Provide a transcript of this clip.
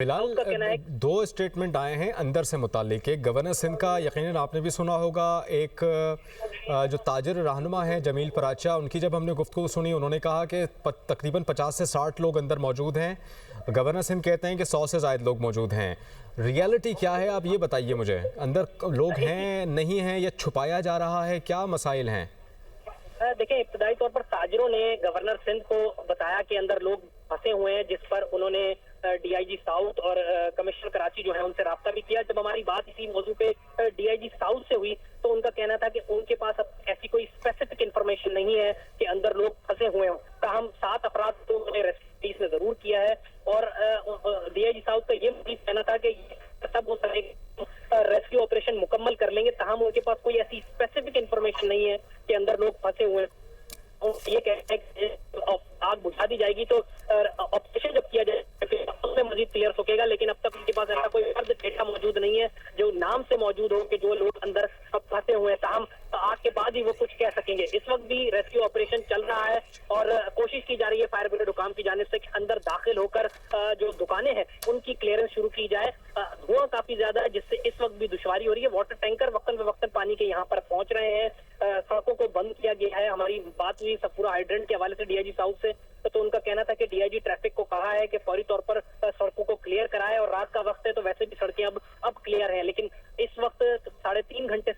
फिलहाल उसका कहना है दो स्टेटमेंट आए हैं अंदर से मुतालिक। एक गवर्नर सिंध का यकीनन आपने भी सुना होगा, एक जो ताजिर रहनुमा है जमील पराचा, उनकी जब हमने गुफ्तगू सुनी उन्होंने कहा कि तकरीबन 50 से 60 लोग अंदर मौजूद हैं। गवर्नर सिंध कहते हैं कि 100 से ज़ायद लोग मौजूद हैं। रियलिटी क्या है आप ये बताइए मुझे, अंदर लोग हैं नहीं हैं या छुपाया जा रहा है, क्या मसाइल हैं? देखिए, इब्तदाई तौर पर ताजिरों ने गवर्नर सिंध को बताया कि अंदर लोग फंसे हुए हैं, जिस पर उन्होंने डीआईजी साउथ और कमिश्नर कराची जो है उनसे राब्ता भी किया। जब हमारी बात इसी मौजू पे डीआईजी साउथ से हुई तो उनका कहना था कि उनके पास अब ऐसी कोई स्पेसिफिक इंफॉर्मेशन नहीं है कि अंदर लोग फंसे हुए हों। ताहम 7 अफराद को उन्होंने रेस्क्यू ने जरूर किया है और डीआईजी साउथ का ये भी कहना था कि तब वो रेस्क्यू ऑपरेशन मुकम्मल कर लेंगे। ताहम उनके पास कोई ऐसी स्पेसिफिक इंफॉर्मेशन नहीं है कि अंदर लोग फंसे हुए हैं। ये कहते हैं कि आग बुझा दी जाएगी तो ऑपरेशन जब किया जाए उसमें मजीद क्लियर होगा, लेकिन अब तक उनके पास ऐसा कोई फर्द डेटा मौजूद नहीं है जो नाम से मौजूद हो कि जो लोग अंदर फंसे हुए हैं। ताहम आग के बाद ही वो कुछ कह सकेंगे। इस वक्त भी रेस्क्यू ऑपरेशन चल रहा है और कोशिश की जा रही है फायर ब्रिगेड हुकाम की जानिब से कि अंदर दाखिल होकर जो दुकानें हैं उनकी क्लियरेंस शुरू की जाए। धुआं काफी ज्यादा है जिससे इस वक्त भी दुश्वारी हो रही है। वाटर टैंकर वक्तन पानी के यहाँ पर पहुंच रहे हैं। सड़कों को बंद किया गया है। हमारी बात हुई सफूरा हाइड्रेंट के हवाले से डीआईजी साउथ से, तो उनका कहना था कि डीआईजी ट्रैफिक को कहा है कि फौरी तौर पर सड़कों को क्लियर कराए और रात का वक्त है तो वैसे भी सड़कें अब क्लियर हैं। लेकिन इस वक्त 3.5 घंटे